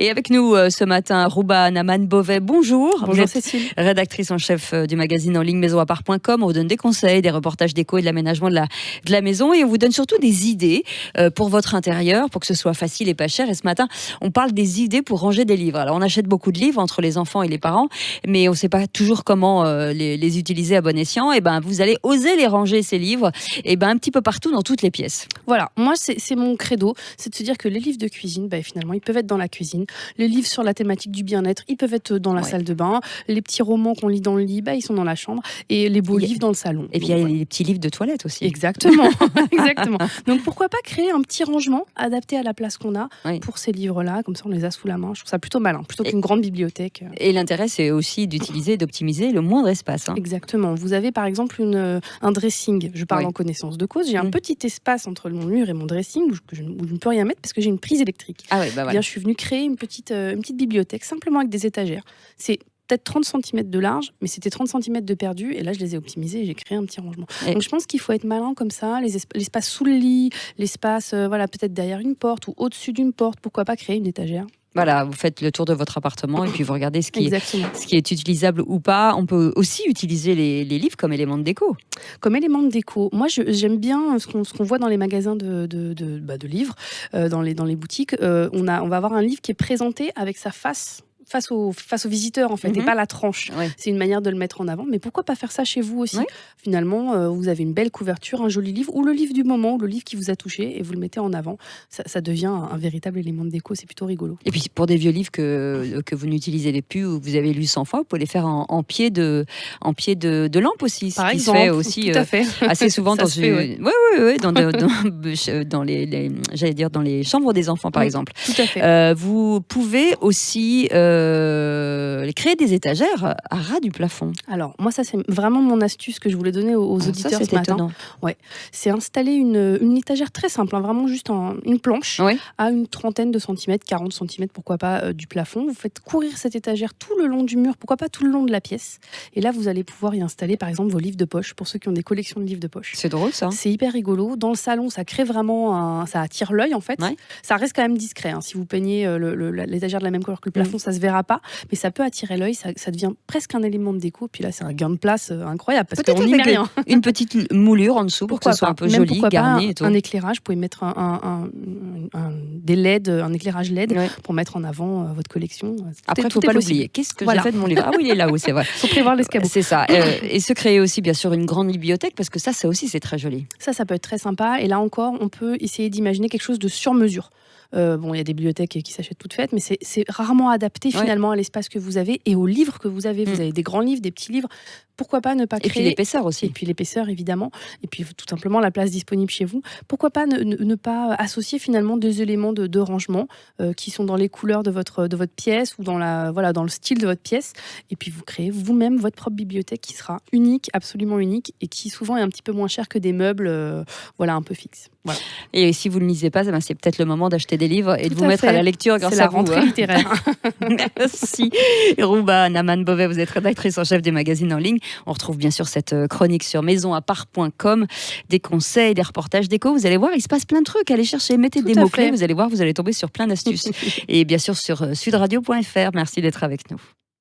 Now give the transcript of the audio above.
Et avec nous ce matin, Rouba Naman-Beauvais, bonjour. Bonjour Cécile. Rédactrice en chef du magazine en ligne maisonapart.com. On vous donne des conseils, des reportages déco et de l'aménagement de la maison. Et on vous donne surtout des idées pour votre intérieur, pour que ce soit facile et pas cher. Et ce matin, on parle des idées pour ranger des livres. Alors on achète beaucoup de livres entre les enfants et les parents, mais on ne sait pas toujours comment les utiliser à bon escient. Et ben vous allez oser les ranger, ces livres, et ben un petit peu partout dans toutes les pièces. Voilà, moi c'est mon credo, c'est de se dire que les livres de cuisine, finalement, ils peuvent être dans la cuisine. Les livres sur la thématique du bien-être, ils peuvent être dans la salle de bain. Les petits romans qu'on lit dans le lit, ils sont dans la chambre. Et les beaux livres dans le salon. Et puis il y a les petits livres de toilette aussi. Exactement, exactement. Donc pourquoi pas créer un petit rangement adapté à la place qu'on a pour ces livres-là, comme ça on les a sous la main. Je trouve ça plutôt malin, plutôt qu'une grande bibliothèque. Et l'intérêt, c'est aussi d'utiliser, d'optimiser le moindre espace. Exactement. Vous avez par exemple un dressing. Je parle en connaissance de cause. J'ai un petit espace entre mon mur et mon dressing où je ne peux rien mettre parce que j'ai une prise électrique. Ah ouais, voilà. Bien, je suis venue créer une petite bibliothèque simplement avec des étagères. C'est peut-être 30 cm de large, mais c'était 30 cm de perdu. Et là, je les ai optimisés et j'ai créé un petit rangement. Donc, je pense qu'il faut être malin comme ça. L'espace sous le lit, l'espace peut-être derrière une porte ou au-dessus d'une porte. Pourquoi pas créer une étagère ? Voilà, vous faites le tour de votre appartement et puis vous regardez ce qui est utilisable ou pas. On peut aussi utiliser les livres comme éléments de déco. Comme élément de déco. Moi, j'aime bien ce qu'on voit dans les magasins de livres, dans les boutiques. On va avoir un livre qui est présenté avec sa face aux visiteurs en fait, et pas la tranche. C'est une manière de le mettre en avant, mais pourquoi pas faire ça chez vous aussi ? Finalement, vous avez une belle couverture, un joli livre, ou le livre du moment, ou le livre qui vous a touché, et vous le mettez en avant. Ça devient un véritable élément de déco, c'est plutôt rigolo. Et puis pour des vieux livres que vous n'utilisez plus ou que vous avez lus 100 fois, vous pouvez les faire en pied de lampe aussi. Par exemple, se fait aussi tout à fait. assez souvent dans les chambres des enfants par exemple. Tout à fait. Vous pouvez aussi créer des étagères à ras du plafond. Alors, moi, ça, c'est vraiment mon astuce que je voulais donner aux auditeurs ce matin. Étonnant. C'est installer une étagère très simple, vraiment juste une planche à une trentaine de centimètres, 40 centimètres, pourquoi pas, du plafond. Vous faites courir cette étagère tout le long du mur, pourquoi pas tout le long de la pièce. Et là, vous allez pouvoir y installer, par exemple, vos livres de poche, pour ceux qui ont des collections de livres de poche. C'est drôle, ça. C'est hyper rigolo. Dans le salon, ça crée vraiment ça attire l'œil, en fait. Ça reste quand même discret. Si vous peignez l'étagère de la même couleur que le plafond, ça se verra pas, mais ça peut attirer l'œil, ça devient presque un élément de déco. Puis là, c'est un gain de place incroyable parce qu'on n'y met rien. Une petite moulure en dessous pour que ce soit un peu joli, garni et tout. Un éclairage, vous pouvez mettre des LED, un éclairage LED pour mettre en avant votre collection. Après, il ne faut pas l'oublier. Qu'est-ce que j'ai fait de mon livre ? Ah oui, il est là-haut, c'est vrai. Il faut prévoir l'escabeau. C'est ça. Et se créer aussi, bien sûr, une grande bibliothèque parce que ça aussi, c'est très joli. Ça peut être très sympa. Et là encore, on peut essayer d'imaginer quelque chose de sur mesure. Il y a des bibliothèques qui s'achètent toutes faites, mais c'est rarement adapté finalement à l'espace que vous avez et aux livres que vous avez. Vous avez des grands livres, des petits livres. Pourquoi pas ne pas créer... Et puis l'épaisseur aussi. Et puis l'épaisseur, évidemment. Et puis tout simplement la place disponible chez vous. Pourquoi pas ne pas associer finalement des éléments de rangement qui sont dans les couleurs de votre pièce ou dans le style de votre pièce. Et puis vous créez vous-même votre propre bibliothèque qui sera unique, absolument unique, et qui souvent est un petit peu moins cher que des meubles un peu fixes. Voilà. Et si vous ne lisez pas, c'est peut-être le moment d'acheter des livres et de vous mettre à la lecture grâce à vous. C'est la rentrée littéraire. Merci. Rouba Naman-Beauvais, vous êtes rédactrice en chef des magazines en ligne. On retrouve bien sûr cette chronique sur maisonapart.com, des conseils, des reportages déco. Vous allez voir, il se passe plein de trucs. Allez chercher, mettez des mots-clés. Vous allez voir, vous allez tomber sur plein d'astuces. Et bien sûr sur sudradio.fr. Merci d'être avec nous.